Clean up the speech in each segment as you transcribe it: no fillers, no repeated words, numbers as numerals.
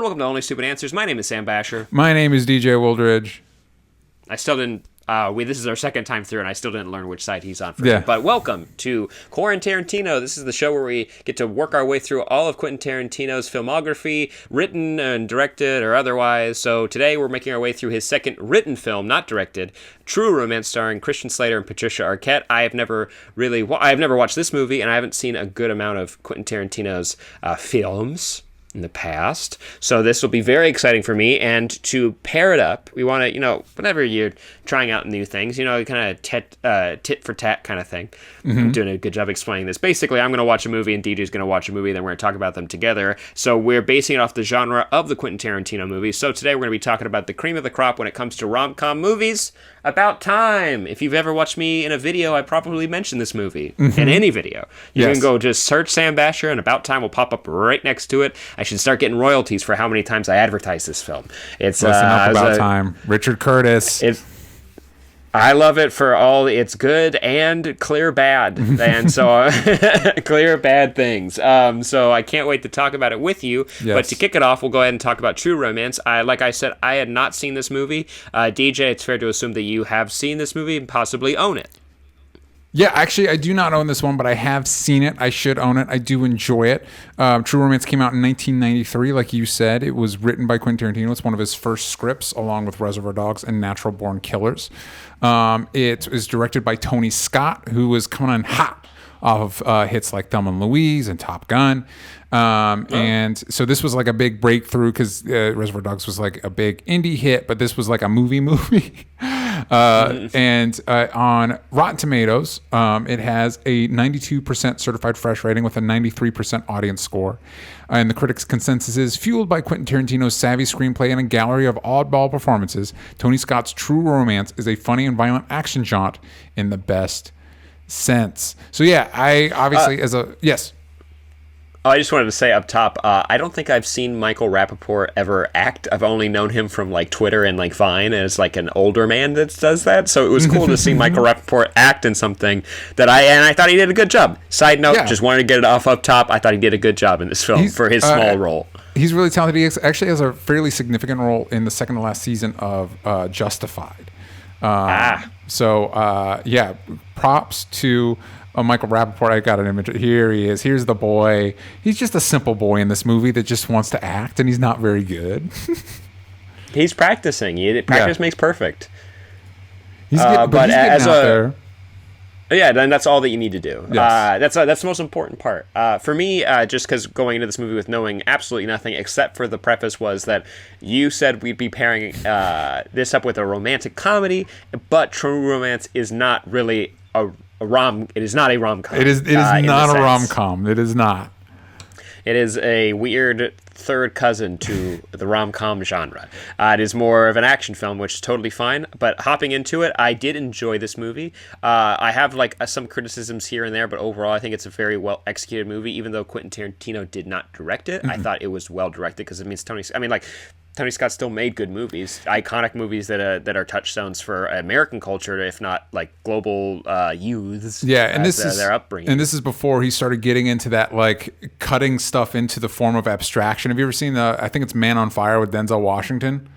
and welcome to Only Stupid Answers. My name is Sam Bashor. My name is DJ Wooldridge. I still didn't, this is our second time through, and I still didn't learn which side he's on for me. But welcome to QuaranTarantino. This is the show where we get to work our way through all of Quentin Tarantino's filmography, written and directed or otherwise. So today we're making our way through his second written film, not directed, True Romance, starring Christian Slater and Patricia Arquette. I have never watched this movie, and I haven't seen a good amount of Quentin Tarantino's films in the past, so this will be very exciting for me. And to pair it up, we want to, whenever you're trying out new things, kind of tit for tat kind of thing. I'm doing a good job explaining this. Basically, I'm going to watch a movie and DJ's going to watch a movie, then we're going to talk about them together. So we're basing it off the genre of the Quentin Tarantino movies. So today we're going to be talking about the cream of the crop when it comes to rom-com movies. About Time. If you've ever watched me in a video, I probably mentioned this movie in any video. You can go just search Sam Bashor and About Time will pop up right next to it. I should start getting royalties for how many times I advertise this film. It's About Time. Richard Curtis. I love it for all it's good and clear bad, and so clear bad things. So I can't wait to talk about it with you. Yes. But to kick it off, we'll go ahead and talk about True Romance. Like I said, I had not seen this movie. DJ, it's fair to assume that you have seen this movie and possibly own it. Yeah, actually, I do not own this one, but I have seen it. I should own it. I do enjoy it. True Romance came out in 1993, like you said. It was written by Quentin Tarantino. It's one of his first scripts, along with Reservoir Dogs and Natural Born Killers. It is directed by Tony Scott, who was coming on hot off of hits like Thelma and Louise and Top Gun. And so this was like a big breakthrough because Reservoir Dogs was like a big indie hit, but this was like a movie. And on Rotten Tomatoes, it has a 92% certified fresh rating with a 93% audience score. And the critics' consensus is, fueled by Quentin Tarantino's savvy screenplay and a gallery of oddball performances, Tony Scott's True Romance is a funny and violent action jaunt in the best sense. So yeah, I obviously yes. I just wanted to say up top, I don't think I've seen Michael Rappaport ever act. I've only known him from like Twitter and like Vine as like an older man that does that. So it was cool to see Michael Rappaport act in something that I thought he did a good job. Side note, just wanted to get it off up top. I thought he did a good job in this film for his small role. He's really talented. He actually has a fairly significant role in the second to last season of Justified. So props to Michael Rappaport. I got an image. Here he is. Here's the boy. He's just a simple boy in this movie that just wants to act, and he's not very good. He's practicing. Practice makes perfect. He's getting out there. Yeah, then that's all that you need to do. Yes. That's the most important part. For me, just because going into this movie with knowing absolutely nothing except for the preface was that you said we'd be pairing this up with a romantic comedy, but True Romance is not really It is not a rom-com. It is not a rom-com. It is not. It is a weird third cousin to the rom-com genre. It is more of an action film, which is totally fine. But hopping into it, I did enjoy this movie. I have like some criticisms here and there, but overall, I think it's a very well executed movie. Even though Quentin Tarantino did not direct it, I thought it was well directed because it means Tony Scott still made good movies, iconic movies that are touchstones for American culture, if not like global youths. Yeah, and this is their upbringing. And this is before he started getting into that like cutting stuff into the form of abstraction. Have you ever seen I think it's Man on Fire with Denzel Washington?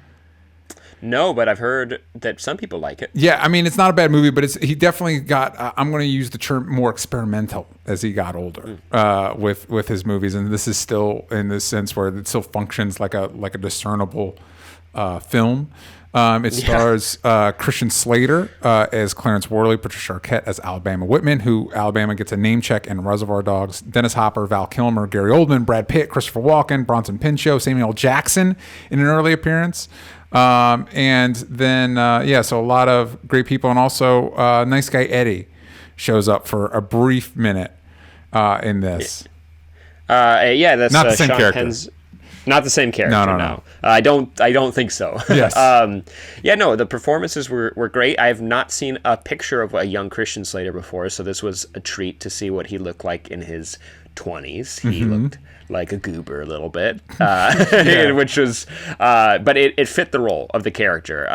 No, but I've heard that some people like it. Yeah, I mean, it's not a bad movie, but he definitely got, I'm going to use the term more experimental as he got older with his movies. And this is still in this sense where it still functions like a discernible film. It stars Christian Slater as Clarence Worley, Patricia Arquette as Alabama Whitman, who Alabama gets a name check in Reservoir Dogs, Dennis Hopper, Val Kilmer, Gary Oldman, Brad Pitt, Christopher Walken, Bronson Pinchot, Samuel Jackson in an early appearance. And then, so a lot of great people. And also Nice Guy Eddie shows up for a brief minute in this. That's not the same Sean character. Penn's, not the same character. No. I don't think so. Yes. The performances were great. I have not seen a picture of a young Christian Slater before, so this was a treat to see what he looked like in his 20s. He looked like a goober a little bit, which was, but it fit the role of the character.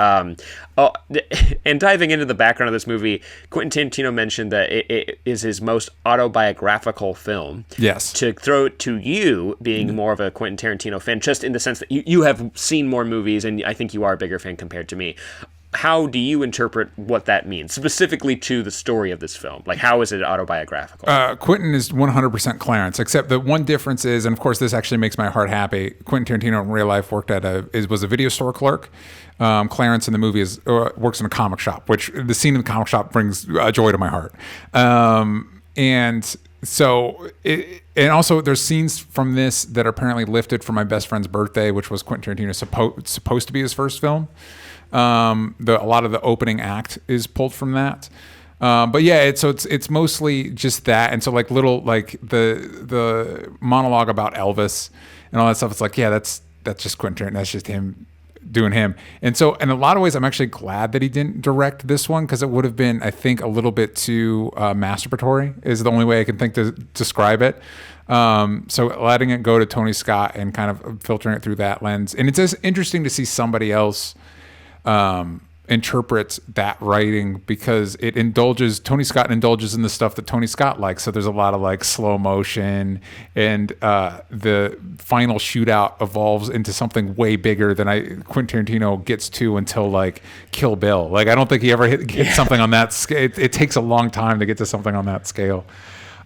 And diving into the background of this movie, Quentin Tarantino mentioned that it is his most autobiographical film. Yes. To throw it to you, being more of a Quentin Tarantino fan, just in the sense that you have seen more movies, and I think you are a bigger fan compared to me. How do you interpret what that means, specifically to the story of this film? Like, how is it autobiographical? Quentin is 100% Clarence, except the one difference is, and of course this actually makes my heart happy, Quentin Tarantino in real life worked at was a video store clerk. Clarence in the movie works in a comic shop, which the scene in the comic shop brings joy to my heart. And so, and also there's scenes from this that are apparently lifted from My Best Friend's Birthday, which was Quentin Tarantino supposed to be his first film. A lot of the opening act is pulled from that. But yeah, it's mostly just that. And so like the monologue about Elvis and all that stuff, it's like, yeah, that's just Quentin Tarantino. That's just him doing him. And so in a lot of ways, I'm actually glad that he didn't direct this one, because it would have been, I think, a little bit too masturbatory is the only way I can think to describe it. So letting it go to Tony Scott and kind of filtering it through that lens. And it's just interesting to see somebody else interprets that writing, because Tony Scott indulges in the stuff that Tony Scott likes. So there's a lot of like slow motion, and the final shootout evolves into something way bigger than Quentin Tarantino gets to until like Kill Bill. Like I don't think he ever hit something on that scale. It takes a long time to get to something on that scale.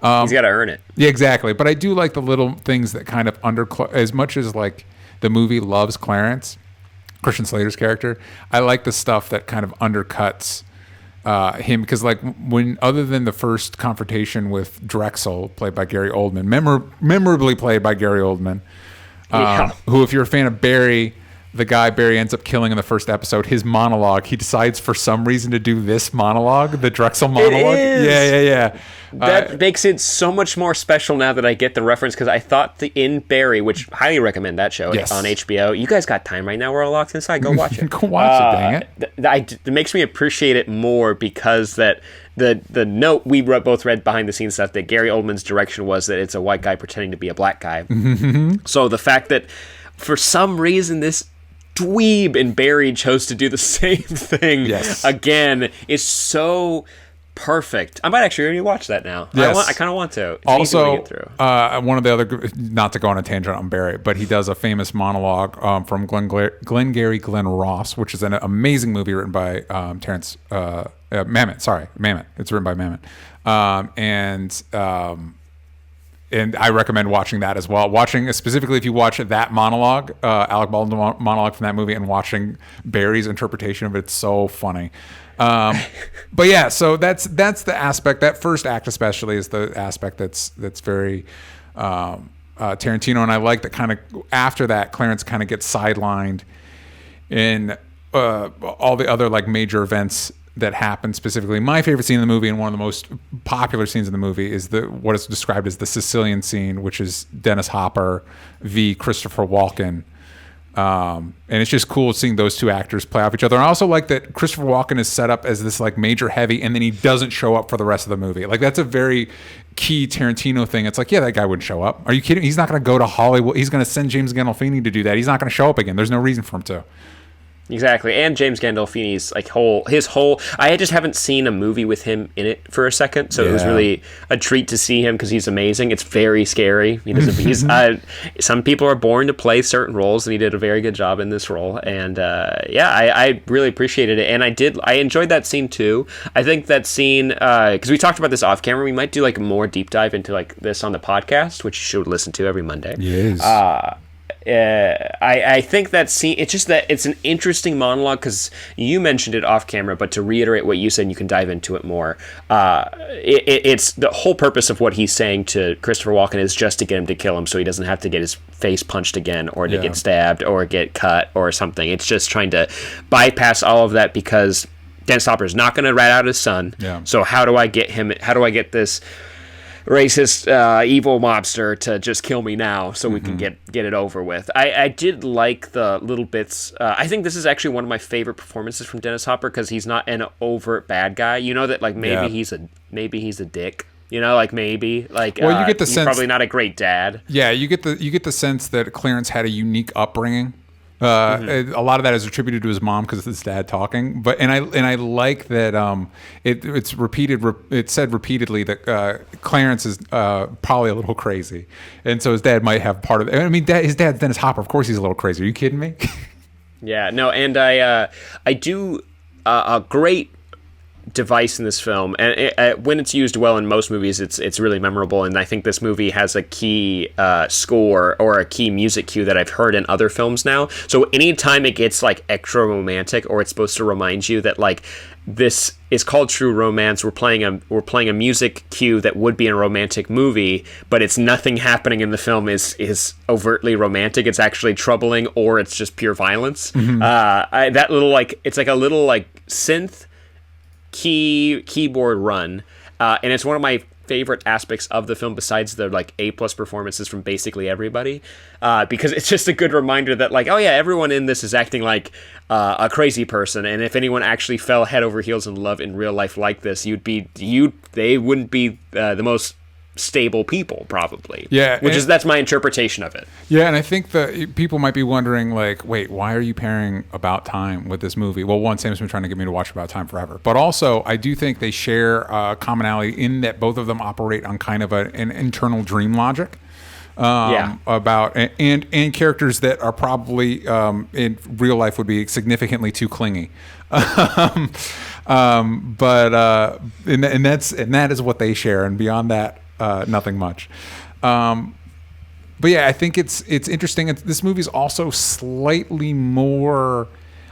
He's got to earn it. Yeah, exactly. But I do like the little things that kind of as much as like the movie loves Clarence, Christian Slater's character, I like the stuff that kind of undercuts him, because like when, other than the first confrontation with Drexel, played by Gary Oldman, memorably played by Gary Oldman, who, if you're a fan of Barry, the guy Barry ends up killing in the first episode, his monologue, he decides for some reason to do this monologue, the Drexel monologue. Yeah. That makes it so much more special now that I get the reference, because I thought in Barry, which highly recommend that show on HBO. You guys got time right now? We're all locked inside. Go watch it. Go watch it, dang it. It makes me appreciate it more, because that the note we both read behind the scenes stuff, that Gary Oldman's direction was that it's a white guy pretending to be a black guy. So the fact that for some reason this dweeb in Barry chose to do the same thing again is so perfect. I might actually already watch that now. Yes. I kind of want to. It's also, easy to get through. One of the other, not to go on a tangent on Barry, but he does a famous monologue from Glengarry Glen Ross, which is an amazing movie written by Terrence Mamet. Sorry, Mamet. It's written by Mamet. And I recommend watching that as well. Watching, specifically if you watch that monologue, Alec Baldwin monologue from that movie, and watching Barry's interpretation of it, it's so funny. But yeah, so that's the aspect. That first act especially is the aspect that's very Tarantino, and I like that kind of after that, Clarence kind of gets sidelined in all the other like major events that happened. Specifically, my favorite scene in the movie, and one of the most popular scenes in the movie, is what is described as the Sicilian Scene, which is Dennis Hopper v. Christopher Walken. And it's just cool seeing those two actors play off each other. And I also like that Christopher Walken is set up as this like major heavy, and then he doesn't show up for the rest of the movie. Like that's a very key Tarantino thing. It's like, yeah, that guy wouldn't show up. Are you kidding? He's not going to go to Hollywood. He's going to send James Gandolfini to do that. He's not going to show up again. There's no reason for him to. Exactly, and James Gandolfini's like his whole. I just haven't seen a movie with him in it for a second, so it was really a treat to see him, because he's amazing. It's very scary. He doesn't. He's some people are born to play certain roles, and he did a very good job in this role. And I really appreciated it, and I enjoyed that scene too. I think that scene, because we talked about this off camera, we might do like a more deep dive into like this on the podcast, which you should listen to every Monday. Yes. I think that scene, it's just that it's an interesting monologue, because you mentioned it off camera, but to reiterate what you said, you can dive into it more. It's the whole purpose of what he's saying to Christopher Walken is just to get him to kill him, so he doesn't have to get his face punched again, or to get stabbed, or get cut, or something. It's just trying to bypass all of that, because Dennis Hopper is not going to rat out his son. Yeah. So how do I get this racist evil mobster to just kill me now, so we can get it over with. I did like the little bits. I think this is actually one of my favorite performances from Dennis Hopper, because he's not an overt bad guy. You know that like maybe he's a dick, You know, like maybe like well, you get the he's sense probably not a great dad. Yeah, you get the sense that Clarence had a unique upbringing. A lot of that is attributed to his mom because it's his dad talking. But I like that it's repeated. It said repeatedly that Clarence is probably a little crazy, and so his dad might have part of it. I mean, his dad's Dennis Hopper. Of course, he's a little crazy. Are you kidding me? Yeah, no, and I do a great device in this film, and when it's used well in most movies, it's really memorable. And I think this movie has a key score or a key music cue that I've heard in other films now. So anytime it gets like extra romantic, or it's supposed to remind you that like this is called True Romance, we're playing a music cue that would be in a romantic movie, but it's nothing happening in the film is overtly romantic. It's actually troubling, or it's just pure violence. That little like it's like a little like synth keyboard run, and it's one of my favorite aspects of the film, besides the like A+ performances from basically everybody, because it's just a good reminder that like, oh yeah, everyone in this is acting like a crazy person, and if anyone actually fell head over heels in love in real life like this, they wouldn't be the most stable people, probably. Yeah, that's my interpretation of it. Yeah, and I think that people might be wondering, like, wait, why are you pairing About Time with this movie? Well, one, Sam's been trying to get me to watch About Time forever, but also I do think they share commonality in that both of them operate on kind of an internal dream logic. About and characters that are probably in real life would be significantly too clingy. But that is what they share, and beyond that, nothing much. But yeah, I think it's interesting. This movie is also slightly more,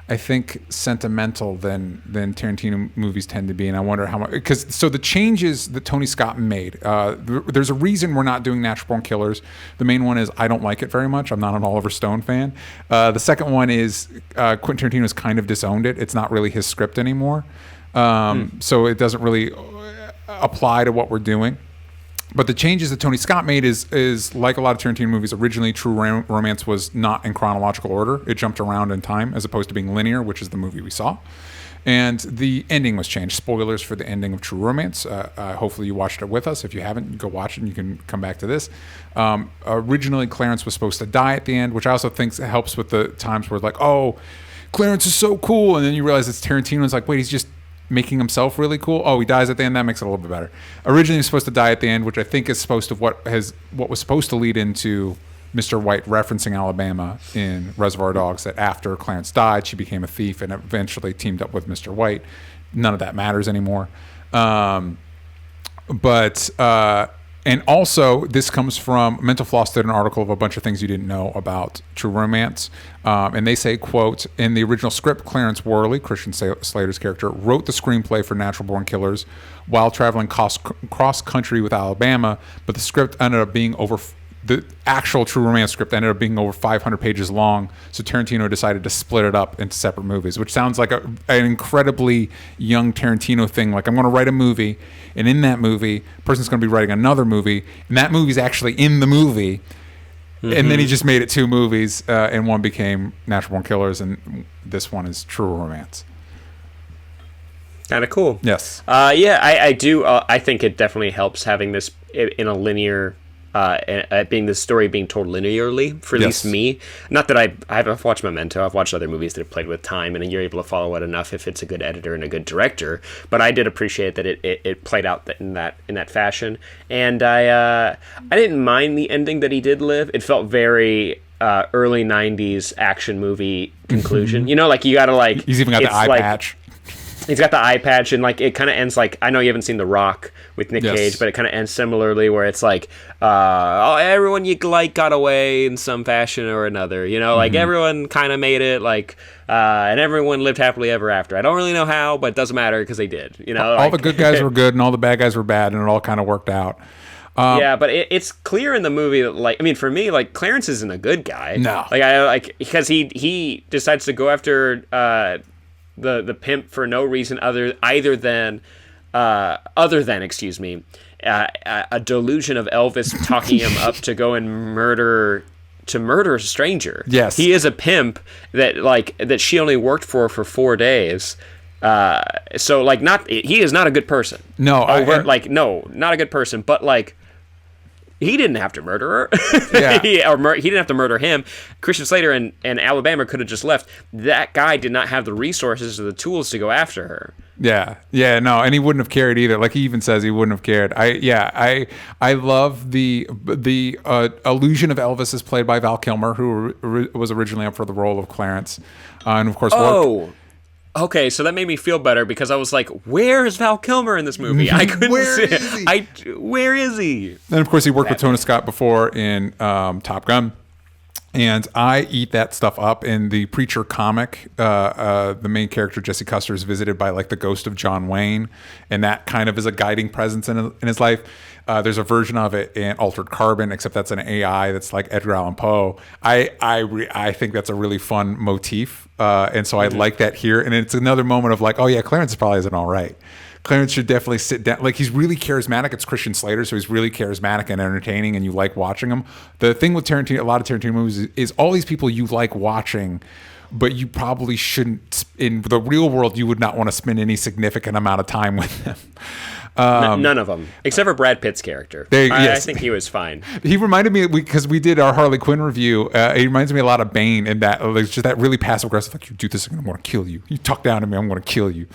I think, sentimental than Tarantino movies tend to be, and I wonder how much. Because the changes that Tony Scott made, there's a reason we're not doing Natural Born Killers. The main one is I don't like it very much. I'm not an Oliver Stone fan. The second one is Quentin Tarantino has kind of disowned it. It's not really his script anymore, so it doesn't really apply to what we're doing. But the changes that Tony Scott made is like a lot of Tarantino movies. Originally, True Romance was not in chronological order. It jumped around in time as opposed to being linear, which is the movie we saw. And the ending was changed. Spoilers for the ending of True Romance. Hopefully you watched it with us. If you haven't, go watch it and you can come back to this. Originally, Clarence was supposed to die at the end, which I also think helps with the times where like, oh, Clarence is so cool. And then you realize it's Tarantino. It's like, wait, he's just making himself really cool. Oh, he dies at the end. That makes it a little bit better. Originally, he was supposed to die at the end, which I think is supposed to what was supposed to lead into Mr. White referencing Alabama in Reservoir Dogs. That after Clarence died, she became a thief and eventually teamed up with Mr. White. None of that matters anymore. And also, this comes from Mental Floss did an article of a bunch of things you didn't know about True Romance. And they say, quote, in the original script, Clarence Worley, Christian Slater's character, wrote the screenplay for Natural Born Killers while traveling cross-country with Alabama, but the script ended up being the actual True Romance script ended up being over 500 pages long, so Tarantino decided to split it up into separate movies, which sounds like an incredibly young Tarantino thing. Like, I'm going to write a movie, and in that movie, a person's going to be writing another movie, and that movie's actually in the movie, and then he just made it two movies, and one became Natural Born Killers, and this one is True Romance. Kind of cool. Yes. I do. I think it definitely helps having this in a linear... being the story being told linearly, for at least me. Not that I've watched Memento. I've watched other movies that have played with time, and you're able to follow it enough if it's a good editor and a good director. But I did appreciate that it played out in that fashion, and I didn't mind the ending that he did live. It felt very early '90s action movie conclusion. You know, like you gotta like. He's even got the eye patch. He's got the eye patch, and like it kind of ends like, I know you haven't seen The Rock with Nick Cage, but it kind of ends similarly, where it's like everyone you like got away in some fashion or another, you know, like everyone kind of made it, like and everyone lived happily ever after. I don't really know how, but it doesn't matter because they did, you know. All the good guys were good and all the bad guys were bad, and it all kind of worked out. Yeah, but it's clear in the movie that, like, I mean, for me, like, Clarence isn't a good guy. No, because he decides to go after the pimp for no reason other than a delusion of Elvis talking him up to go and murder a stranger. Yes, he is a pimp that she only worked for 4 days, So like, he is not a good person. No, not a good person. But like, he didn't have to murder her. Yeah. he didn't have to murder him. Christian Slater and Alabama could have just left. That guy did not have the resources or the tools to go after her. Yeah, no, and he wouldn't have cared either. Like he even says, he wouldn't have cared. I love the illusion of Elvis is played by Val Kilmer, who was originally up for the role of Clarence, and of course. Okay, so that made me feel better because I was like, "Where is Val Kilmer in this movie?" I couldn't see. Where is he? And of course, he worked with Tony Scott before in Top Gun. And I eat that stuff up. In the Preacher comic, the main character, Jesse Custer, is visited by like the ghost of John Wayne. And that kind of is a guiding presence in his life. There's a version of it in Altered Carbon, except that's an AI that's like Edgar Allan Poe. I think that's a really fun motif. And so I like that here. And it's another moment of like, oh yeah, Clarence probably isn't all right. Clarence should definitely sit down. Like, he's really charismatic. It's Christian Slater, so he's really charismatic and entertaining, and you like watching him. The thing with Tarantino, a lot of Tarantino movies, is all these people you like watching, but you probably shouldn't, in the real world, you would not want to spend any significant amount of time with them. None of them, except for Brad Pitt's character. I think he was fine. He reminded me, because we did our Harley Quinn review, he reminds me a lot of Bane in that, like, just that really passive-aggressive, like, you do this, I'm going to kill you. You talk down to me, I'm going to kill you.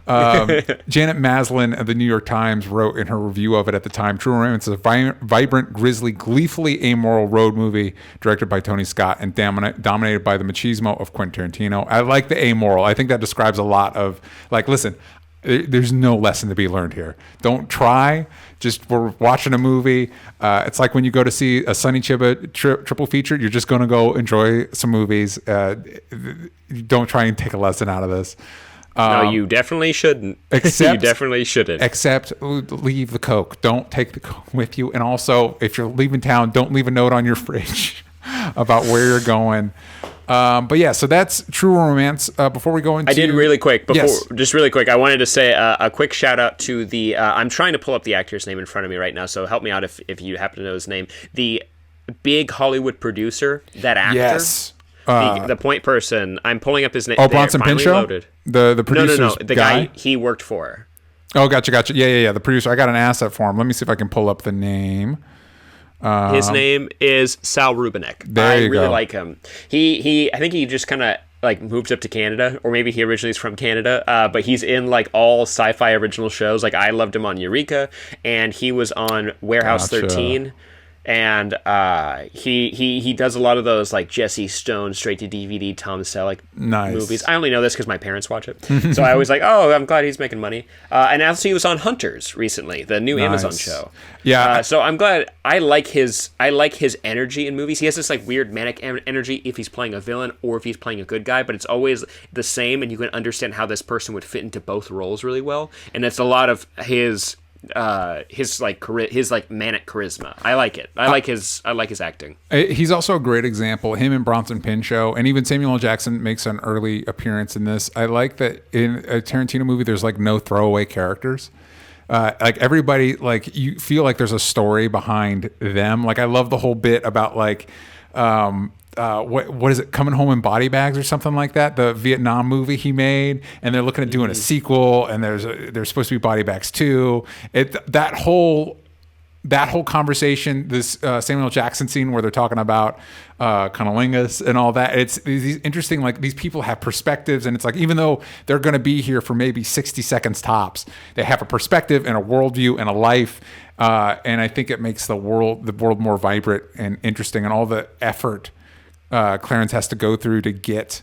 Janet Maslin of the New York Times wrote in her review of it at the time, True Romance is a vibrant, grisly, gleefully amoral road movie directed by Tony Scott and dominated by the machismo of Quentin Tarantino. I like the amoral. I think that describes a lot of, like, listen, there's no lesson to be learned here. Don't try. Just, we're watching a movie. It's like when you go to see a Sonny Chiba triple feature, you're just going to go enjoy some movies. Don't try and take a lesson out of this. No, you definitely shouldn't. You definitely shouldn't. Except leave the Coke. Don't take the Coke with you. And also, if you're leaving town, don't leave a note on your fridge about where you're going. But yeah, so that's True Romance. Before we go into... just really quick, I wanted to say a quick shout out to the... I'm trying to pull up the actor's name in front of me right now, so help me out if you happen to know his name. The big Hollywood producer, that actor... Yes. The point person. I'm pulling up his name. Oh, Bronson Pinchot? The producer. No. The guy he worked for. Oh, gotcha. Yeah. The producer. I got an asset for him. Let me see if I can pull up the name. His name is Sal Rubinek. I really like him. I think he just kind of like moved up to Canada, or maybe he originally is from Canada, but he's in like all sci-fi original shows. Like, I loved him on Eureka, and he was on Warehouse 13. And he does a lot of those like Jesse Stone straight to DVD Tom Selleck movies. I only know this because my parents watch it, so I was like, oh, I'm glad he's making money. And also he was on Hunters recently, the new Amazon show. Yeah. So I'm glad. I like his energy in movies. He has this like weird manic energy if he's playing a villain or if he's playing a good guy, but it's always the same, and you can understand how this person would fit into both roles really well. And it's a lot of his manic charisma. I like it. I like his acting. He's also a great example. Him and Bronson Pinchot, and even Samuel L. Jackson makes an early appearance in this. I like that in a Tarantino movie, there's like no throwaway characters. Like, everybody, like, you feel like there's a story behind them. Like, I love the whole bit about like, what is it, Coming Home in Body Bags or something like that, the Vietnam movie he made, and they're looking at doing a sequel, and there's supposed to be Body Bags 2. That whole conversation, this Samuel L. Jackson scene where they're talking about cunnilingus and all that, it's these interesting, like, these people have perspectives, and it's like, even though they're going to be here for maybe 60 seconds tops, they have a perspective and a worldview and a life, and I think it makes the world more vibrant and interesting, and all the effort Clarence has to go through to get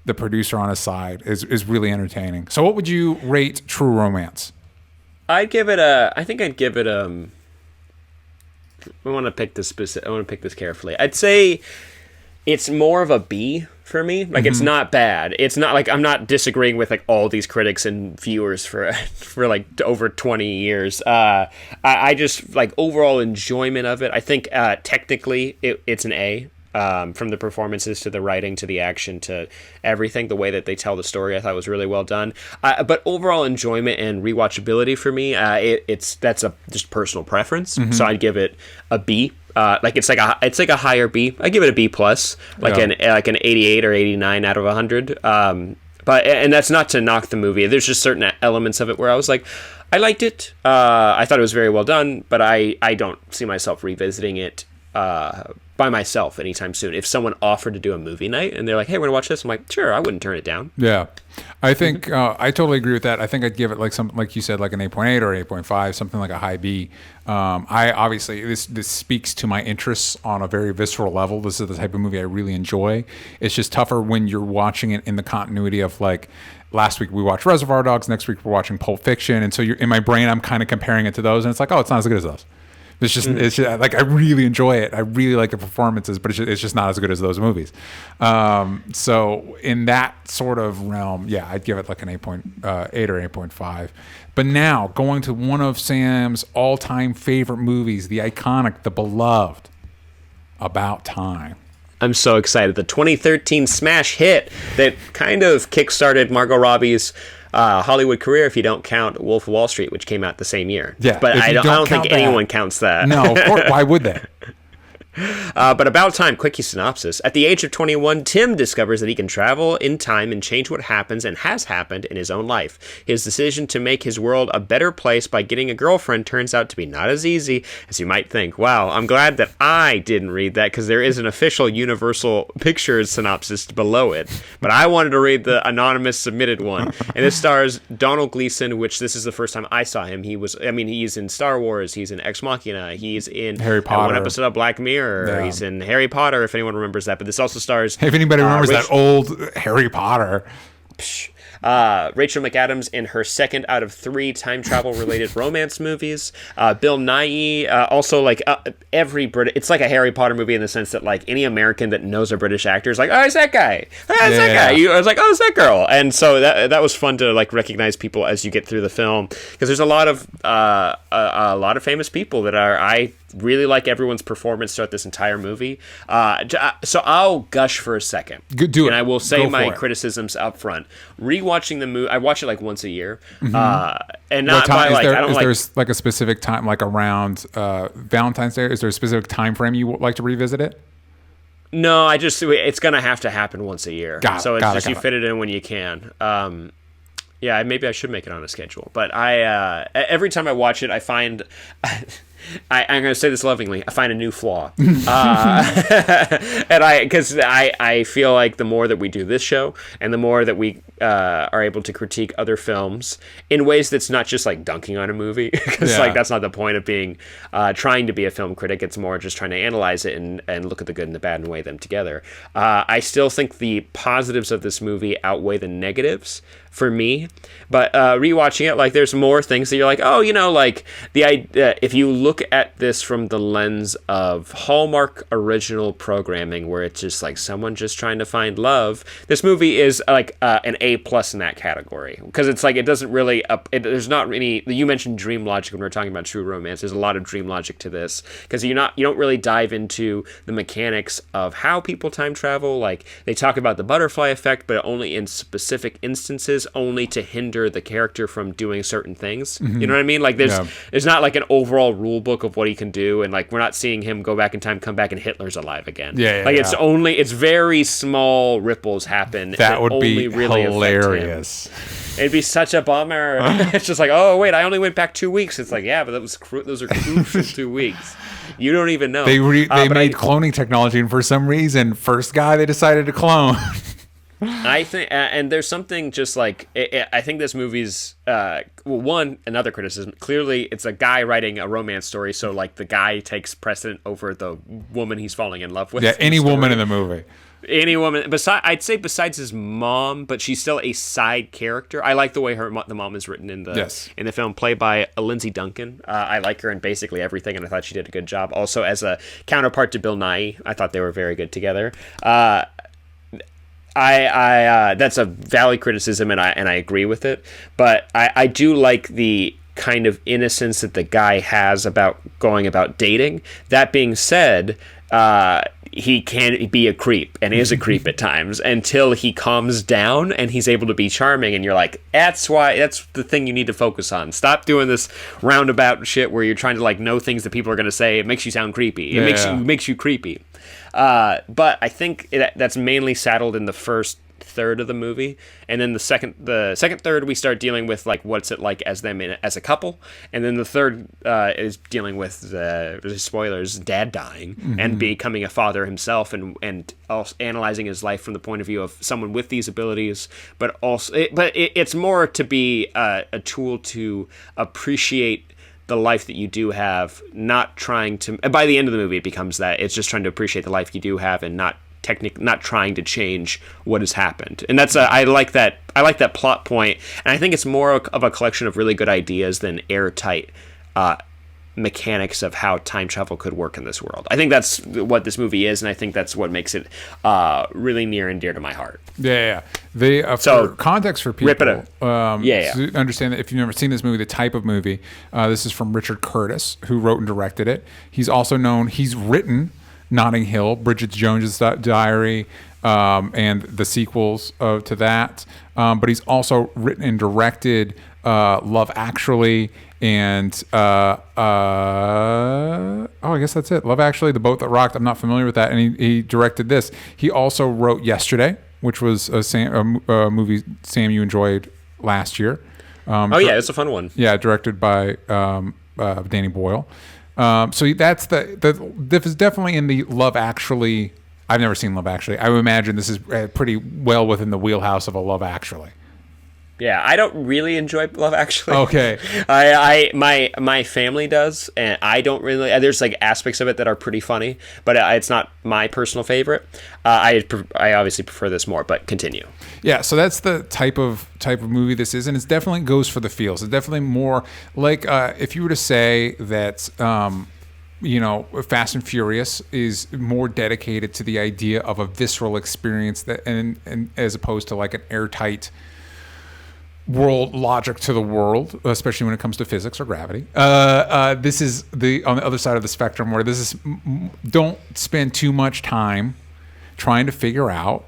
the producer on his side is really entertaining. So what would you rate True Romance? I think I'd give it I want to pick this carefully. I'd say it's more of a B for me. Like, it's not bad. It's not like I'm not disagreeing with like all these critics and viewers for like over 20 years. I just like overall enjoyment of it. I think technically it's an A. From the performances to the writing to the action to everything, the way that they tell the story, I thought was really well done. But overall enjoyment and rewatchability for me, that's just personal preference. So I'd give it a B. It's like a higher B. I give it a B plus, an 88 or 89 out of 100. and that's not to knock the movie. There's just certain elements of it where I was like, I liked it. I thought it was very well done, but I don't see myself revisiting it by myself anytime soon. If someone offered to do a movie night and they're like, hey, we're gonna watch this, I'm like, sure, I wouldn't turn it down. Yeah, I think I totally agree with that. I think I'd give it like something like you said, like an 8.8 or 8.5, something like a high B. I obviously this speaks to my interests on a very visceral level. This is the type of movie I really enjoy. It's just tougher when you're watching it in the continuity of like, last week we watched Reservoir Dogs, next week we're watching Pulp Fiction, and so you're in my brain I'm kind of comparing it to those, and it's like, oh, it's not as good as those. It's just like, I really enjoy it. I really like the performances, but it's just not as good as those movies. So in that sort of realm, yeah, I'd give it like an 8.8 or 8.5. But now going to one of Sam's all-time favorite movies, the iconic, the beloved, About Time. I'm so excited. The 2013 smash hit that kind of kickstarted Margot Robbie's Hollywood career, if you don't count Wolf of Wall Street, which came out the same year. Yeah, but I don't think anyone counts that. No, of course, why would they? But About Time, quickie synopsis. At the age of 21, Tim discovers that he can travel in time and change what happens and has happened in his own life. His decision to make his world a better place by getting a girlfriend turns out to be not as easy as you might think. Wow, I'm glad that I didn't read that, because there is an official Universal Pictures synopsis below it. But I wanted to read the anonymous submitted one. And this stars Donald Gleason, which this is the first time I saw him. He's in Star Wars, he's in Ex Machina, he's in Harry Potter. One episode of Black Mirror. Yeah. He's in Harry Potter, if anyone remembers that. But this also stars... If anybody remembers that old Harry Potter. Rachel McAdams in her second out of 3 time travel related romance movies. Bill Nighy, also like every Brit. It's like a Harry Potter movie in the sense that like any American that knows a British actor is like, oh, it's that guy. Oh, it's that guy. I was like, oh, it's that girl. And so that was fun to like recognize people as you get through the film, because there's a lot of famous people that I really like everyone's performance throughout this entire movie. So I'll gush for a second. Do it. And I will say my criticisms up front. Rewatching the movie, I watch it like once a year. And not by like, I don't like... There's like a specific time, like around Valentine's Day? Is there a specific time frame you would like to revisit it? No, it's going to have to happen once a year. Got it. You fit it in when you can. Yeah, maybe I should make it on a schedule. But every time I watch it, I find... I'm going to say this lovingly. I find a new flaw, because I feel like the more that we do this show, and the more that we are able to critique other films in ways that's not just like dunking on a movie, because like that's not the point of being trying to be a film critic. It's more just trying to analyze it and look at the good and the bad and weigh them together. I still think the positives of this movie outweigh the negatives for me, but rewatching it, like there's more things that you're like, oh, like the idea, if you look at this from the lens of Hallmark original programming, where it's just like someone just trying to find love, this movie is like an A+ in that category, because it's like it doesn't really there's not any. You mentioned dream logic when we were talking about True Romance. There's a lot of dream logic to this, because you don't really dive into the mechanics of how people time travel. Like they talk about the butterfly effect, but only in specific instances, only to hinder the character from doing certain things. You know what I mean? Like there's not like an overall rule book of what he can do, and like we're not seeing him go back in time, come back, and Hitler's alive again. It's very small ripples happen that would only be really hilarious. It'd be such a bummer. It's just like, oh wait, I only went back 2 weeks. It's like, yeah, but those are crucial 2 weeks. You don't even know. They made cloning technology, and for some reason, first guy they decided to clone. I think, and there's something just like, I think this movie's, another criticism, clearly it's a guy writing a romance story, so like the guy takes precedent over the woman he's falling in love with. Yeah, any woman in the movie. Any woman, I'd say besides his mom, but she's still a side character. I like the way the mom is written in the film, played by Lindsay Duncan. I like her in basically everything, and I thought she did a good job. Also, as a counterpart to Bill Nighy, I thought they were very good together. That's a valid criticism, and I agree with it. But I do like the kind of innocence that the guy has about going about dating. That being said, he can be a creep, and is a creep at times, until he calms down and he's able to be charming, and you're like, that's the thing you need to focus on. Stop doing this roundabout shit where you're trying to like know things that people are going to say. It makes you sound creepy. It makes you creepy. But I think that's mainly saddled in the first third of the movie, and then the second third we start dealing with like what's it like as them as a couple, and then the third is dealing with spoilers, dad dying and becoming a father himself, and also analyzing his life from the point of view of someone with these abilities, but also it's more to be a tool to appreciate the life that you do have, not trying to. By the end of the movie, it becomes that it's just trying to appreciate the life you do have and not trying to change what has happened. And that's I like that plot point, and I think it's more of a collection of really good ideas than airtight mechanics of how time travel could work in this world. I think that's what this movie is, and I think that's what makes it really near and dear to my heart. Yeah. They so for context for people, rip it up. To understand that if you've never seen this movie, the type of movie, this is from Richard Curtis, who wrote and directed it. He's written Notting Hill, Bridget Jones's Diary, and the sequels to that. But he's also written and directed Love Actually, and I guess that's it. Love Actually, The Boat That Rocked. I'm not familiar with that, and he directed this. He also wrote Yesterday, which was a movie, Sam, you enjoyed last year. It's a fun one. Yeah, directed by Danny Boyle. So that's this is definitely in the Love Actually. I've never seen Love Actually. I would imagine this is pretty well within the wheelhouse of a Love Actually. Yeah, I don't really enjoy Love Actually. Okay. My family does, and I don't really. There's like aspects of it that are pretty funny, but it's not my personal favorite. I obviously prefer this more, but continue. Yeah, so that's the type of movie this is, and it definitely goes for the feels. It's definitely more like if you were to say that. Fast and Furious is more dedicated to the idea of a visceral experience and as opposed to like an airtight world logic to the world, especially when it comes to physics or gravity. This is on the other side of the spectrum, where this is don't spend too much time trying to figure out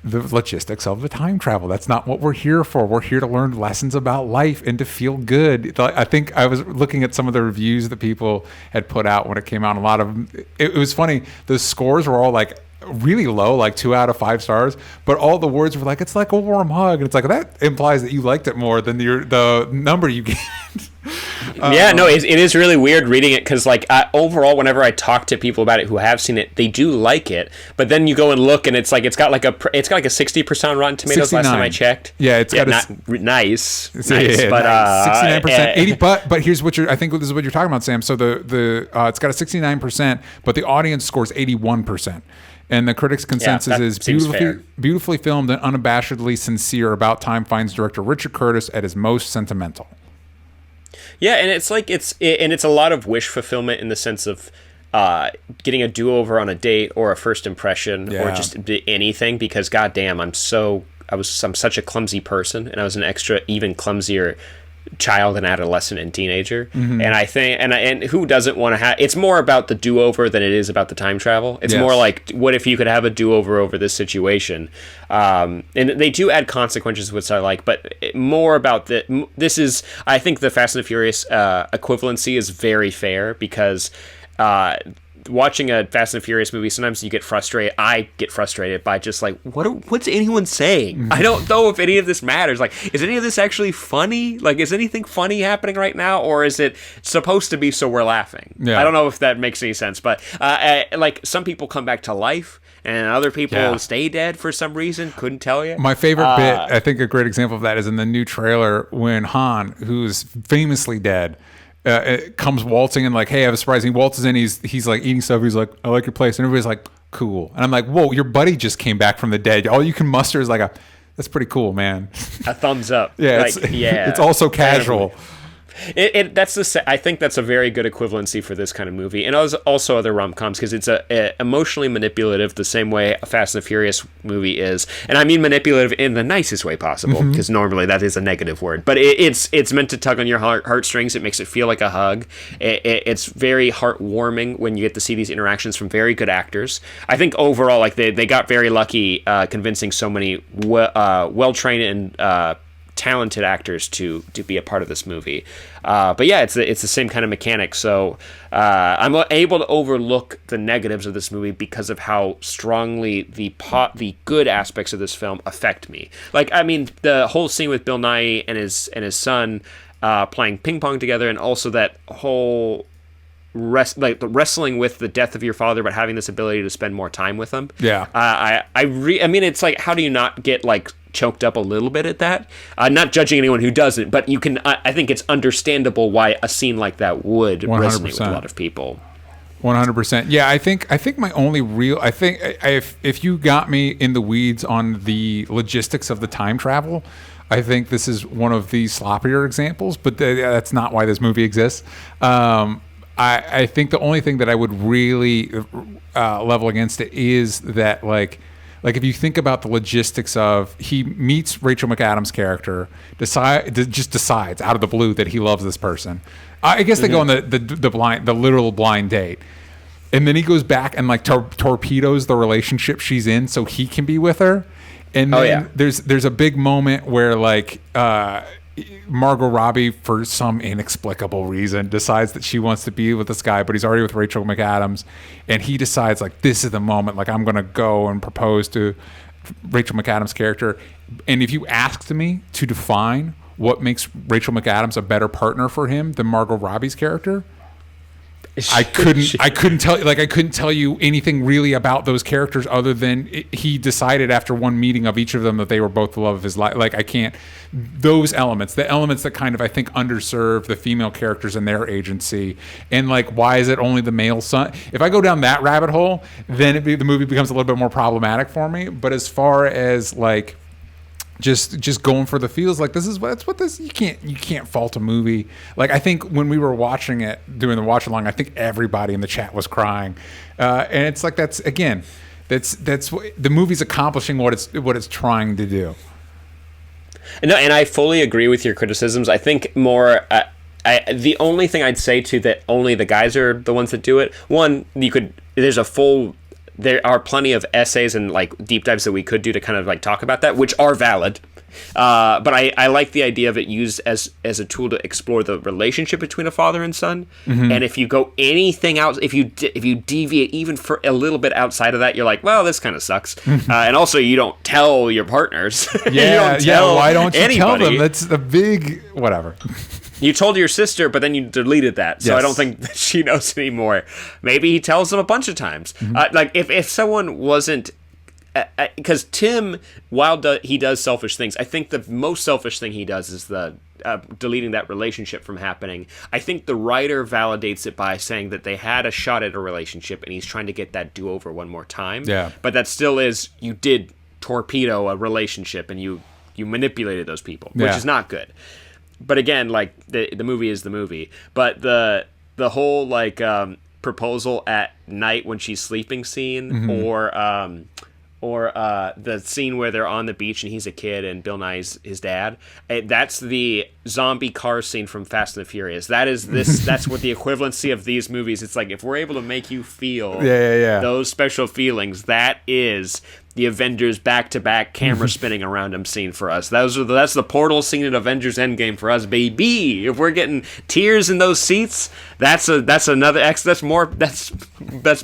the logistics of the time travel. That's not what we're here for. We're here to learn lessons about life and to feel good. I think I was looking at some of the reviews that people had put out when it came out. A lot of it was funny. The scores were all like really low, like 2 out of 5 stars, but all the words were like, it's like a warm hug, and it's like that implies that you liked it more than the number you gave. It is really weird reading it, because like overall, whenever I talk to people about it who have seen it, they do like it, but then you go and look, and it's got like a 60% on Rotten Tomatoes 69. Last time I checked. Yeah, it's got nice, but 69%, 80. But here's what I think this is what you're talking about, Sam. So it's got a 69%, but the audience scores 81%. And the critics' consensus is beautifully filmed and unabashedly sincere about time finds director Richard Curtis at his most sentimental. Yeah, and it's like it's a lot of wish fulfillment in the sense of getting a do-over on a date or a first impression or just anything, because goddamn, I'm such a clumsy person, and I was an extra even clumsier child and adolescent and teenager, and I think and who doesn't want to have, it's more about the do-over than it is about the time travel. It's more like, what if you could have a do-over over this situation, and they do add consequences, which I like, but more about this is, I think the Fast and the Furious equivalency is very fair, because watching a Fast and Furious movie, sometimes you get frustrated. I get frustrated by just like, what's anyone saying? I don't know if any of this matters. Like, is any of this actually funny? Like, is anything funny happening right now, or is it supposed to be so we're laughing? I don't know if that makes any sense, but like, some people come back to life, and other people stay dead for some reason. Couldn't tell you. My favorite bit, I think a great example of that, is in the new trailer when Han, who's famously dead, it comes waltzing in like, hey, I have a surprise. He waltzes in, he's like eating stuff. He's like, I like your place. And everybody's like, cool. And I'm like, whoa, your buddy just came back from the dead. All you can muster is like that's pretty cool, man. A thumbs up. Yeah, it's also casual. I think that's a very good equivalency for this kind of movie, and also other rom-coms, because it's emotionally manipulative the same way a Fast and the Furious movie is, and I mean manipulative in the nicest way possible, because normally that is a negative word, but it's meant to tug on your heartstrings. It makes it feel like a hug. It's very heartwarming when you get to see these interactions from very good actors. I think overall, like they got very lucky convincing so many well-trained and talented actors to be a part of this movie. But yeah, it's the same kind of mechanic. So I'm able to overlook the negatives of this movie because of how strongly the good aspects of this film affect me. Like, I mean, the whole scene with Bill Nighy and his son playing ping pong together, and also that whole wrestling with the death of your father, but having this ability to spend more time with him. Yeah. I mean, it's like, how do you not get like choked up a little bit at that? Not judging anyone who doesn't, but you can. I think it's understandable why a scene like that would 100%. Resonate with a lot of people. 100%. Yeah, I think my only real, if you got me in the weeds on the logistics of the time travel, I think this is one of the sloppier examples, but that's not why this movie exists. I think the only thing that I would really level against it is that like if you think about the logistics of, he meets Rachel McAdams' character, decides out of the blue that he loves this person. I guess they go on the literal blind date, and then he goes back and like torpedoes the relationship she's in so he can be with her. And then there's a big moment where like Margot Robbie, for some inexplicable reason, decides that she wants to be with this guy, but he's already with Rachel McAdams, and he decides like, this is the moment, like I'm gonna go and propose to Rachel McAdams' character. And if you asked me to define what makes Rachel McAdams a better partner for him than Margot Robbie's character, I couldn't tell you anything really about those characters other than he decided after one meeting of each of them that they were both the love of his life. Like, I can't, those elements, the elements that kind of, I think, underserve the female characters and their agency, and like, why is it only the male son? If I go down that rabbit hole, then the movie becomes a little bit more problematic for me. But as far as like just going for the feels, like you can't fault a movie. Like, I think when we were watching it, doing the watch along, I think everybody in the chat was crying, and it's like, that's the movie's accomplishing what it's trying to do. No, and I fully agree with your criticisms. I think more. The only thing I'd say to that, only the guys are the ones that do it. One, there are plenty of essays and like deep dives that we could do to kind of like talk about that, which are valid. But I like the idea of it used as a tool to explore the relationship between a father and son. Mm-hmm. And if you go anything else, if you deviate even for a little bit outside of that, you're like, well, this kind of sucks. And also, you don't tell your partners. Yeah, why don't you tell them? That's the big whatever. You told your sister, but then you deleted that, so yes. I don't think that she knows anymore. Maybe he tells them a bunch of times. Mm-hmm. Like, if someone wasn't... Because Tim, while he does selfish things, I think the most selfish thing he does is the deleting that relationship from happening. I think the writer validates it by saying that they had a shot at a relationship, and he's trying to get that do-over one more time. Yeah. But that still is, you did torpedo a relationship, and you manipulated those people, which is not good. But again, like, the movie is the movie. But the whole like proposal at night when she's sleeping scene, mm-hmm. or the scene where they're on the beach and he's a kid and Bill Nighy's his dad. That's the zombie car scene from Fast and the Furious. That's what the equivalency of these movies. It's like, if we're able to make you feel those special feelings, that is the Avengers back-to-back camera spinning around him scene for us. That's the portal scene in Avengers Endgame for us, baby. If we're getting tears in those seats, that's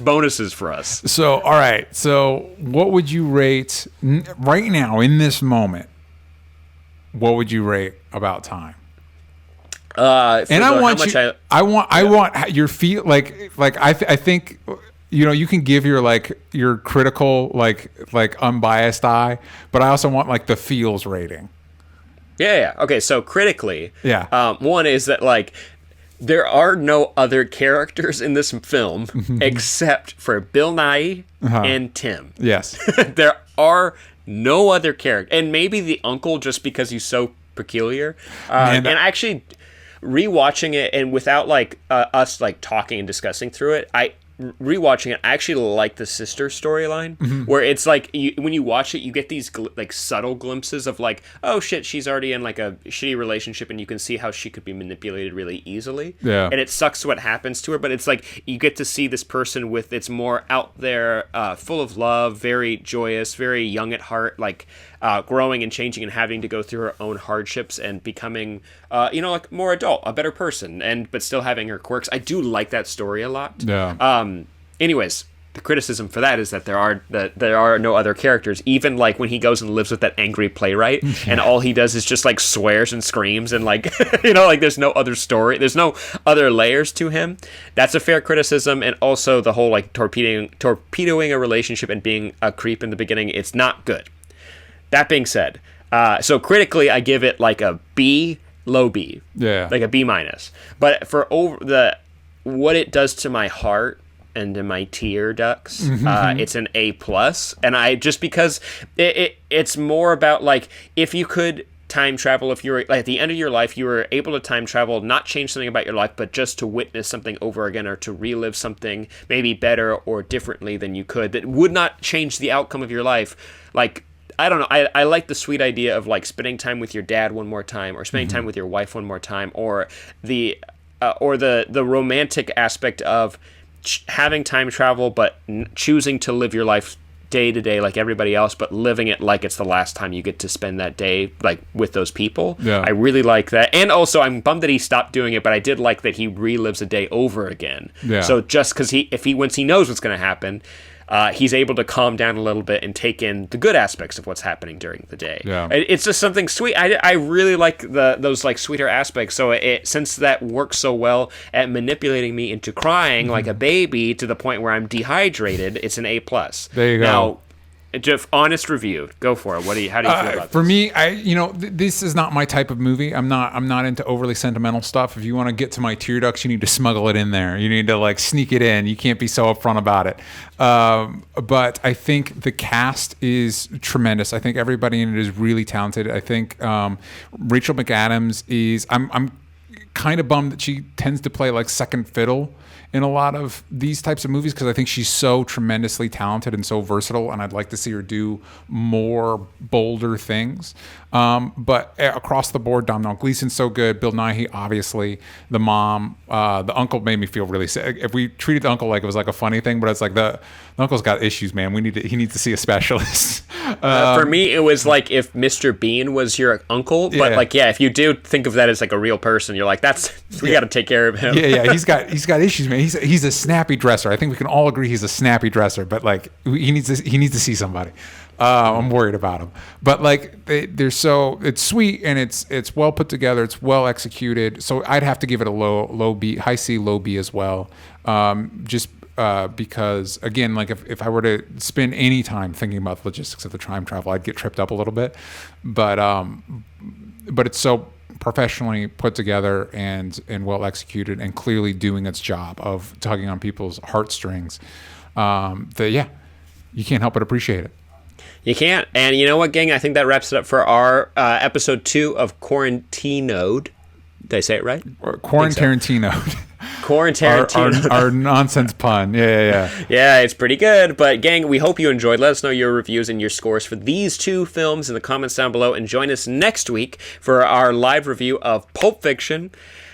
bonuses for us. So, all right. So, what would you rate right now in this moment? What would you rate About Time? And I want your feel like I think. You know, you can give your critical, like unbiased eye, but I also want like the feels rating. Yeah. Okay, so critically, one is that like there are no other characters in this film except for Bill Nighy and Tim. Yes. There are no other characters, and maybe the uncle, just because he's so peculiar. And actually, rewatching it and without like us like talking and discussing through it, rewatching it, I actually like the sister storyline, where it's like when you watch it, you get these like subtle glimpses of like, oh shit, she's already in like a shitty relationship, and you can see how she could be manipulated really easily. Yeah. And it sucks what happens to her, but it's like you get to see this person with it's more out there, full of love, very joyous, very young at heart, like growing and changing and having to go through her own hardships and becoming, like more adult, a better person, but still having her quirks. I do like that story a lot. Yeah. Anyways, the criticism for that is that there are no other characters. Even like when he goes and lives with that angry playwright, and all he does is just like swears and screams and like like there's no other story, there's no other layers to him. That's a fair criticism, and also the whole like torpedoing a relationship and being a creep in the beginning. It's not good. That being said, so critically, I give it like a B, low B, like a B minus. But for what it does to my heart and to my tear ducts, it's an A plus. And I just because it's more about like if you could time travel, if you were like, at the end of your life, you were able to time travel, not change something about your life, but just to witness something over again or to relive something maybe better or differently than you could, that would not change the outcome of your life. Like, I don't know. I like the sweet idea of like spending time with your dad one more time, or spending time with your wife one more time, or the romantic aspect of having time travel, but choosing to live your life day to day like everybody else, but living it like it's the last time you get to spend that day like with those people. Yeah. I really like that. And also I'm bummed that he stopped doing it, but I did like that he relives a day over again. Yeah. So just because once he knows what's going to happen, he's able to calm down a little bit and take in the good aspects of what's happening during the day. Yeah. It's just something sweet. I really like those like sweeter aspects. So since that works so well at manipulating me into crying like a baby to the point where I'm dehydrated, it's an A plus. There you go. Now, Jeff, honest review. Go for it. How do you feel about this? For me, this is not my type of movie. I'm not into overly sentimental stuff. If you want to get to my tear ducts, you need to smuggle it in there. You need to like sneak it in. You can't be so upfront about it. But I think the cast is tremendous. I think everybody in it is really talented. I think Rachel McAdams is. I'm kind of bummed that she tends to play like second fiddle in a lot of these types of movies, because I think she's so tremendously talented and so versatile, and I'd like to see her do more bolder things. But across the board, Domhnall Gleeson's so good. Bill Nighy, obviously. The mom, the uncle made me feel really sick. If we treated the uncle like it was like a funny thing, but it's like the uncle's got issues, man. He needs to see a specialist. For me, it was like if Mr. Bean was your uncle, but if you do think of that as like a real person, you're like, we got to take care of him. Yeah, he's got issues, man. He's a snappy dresser. I think we can all agree he's a snappy dresser, but like he needs to see somebody. I'm worried about him, but like it's sweet and it's well put together. It's well executed. So I'd have to give it a low B, high C, low B as well. Because again, like if I were to spend any time thinking about the logistics of the time travel, I'd get tripped up a little bit. But it's so professionally put together and well executed and clearly doing its job of tugging on people's heartstrings. You can't help but appreciate it. You can't. And you know what, gang? I think that wraps it up for our episode 2 of QuaranTarantino'd. Did I say it right? QuaranTarantino'd. QuaranTarantino. Our nonsense pun. Yeah. Yeah, it's pretty good. But gang, we hope you enjoyed. Let us know your reviews and your scores for these 2 films in the comments down below. And join us next week for our live review of Pulp Fiction,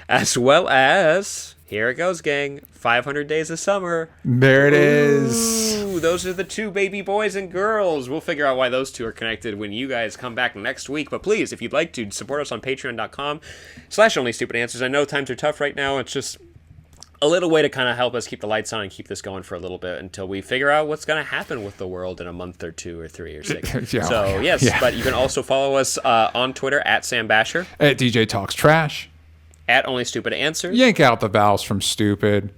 as well as, here it goes, gang, 500 Days of Summer. There it is. Ooh, those are the 2 baby boys and girls. We'll figure out why those 2 are connected when you guys come back next week. But please, if you'd like to, support us on patreon.com/onlystupidanswers. I know times are tough right now. It's just a little way to kind of help us keep the lights on and keep this going for a little bit until we figure out what's going to happen with the world in a month or 2 or 3 or 6. But you can also follow us on Twitter at Sam Bashor, at DJ Talks Trash, at Only Stupid Answers. Yank out the vowels from stupid.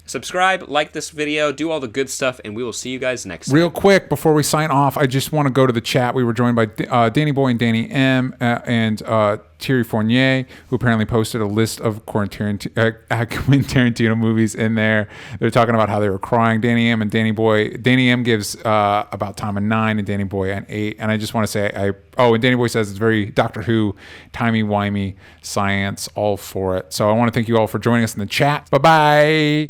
Subscribe, like this video, do all the good stuff, and we will see you guys next time. Real quick, before we sign off, I just want to go to the chat. We were joined by Danny Boy and Danny M. And Thierry Fournier, who apparently posted a list of Quentin Tarantino movies in there. They're talking about how they were crying. Danny M and Danny Boy. Danny M gives About Time a 9 and Danny Boy an 8. And I just want to say, and Danny Boy says it's very Doctor Who, timey-wimey, science, all for it. So I want to thank you all for joining us in the chat. Bye-bye.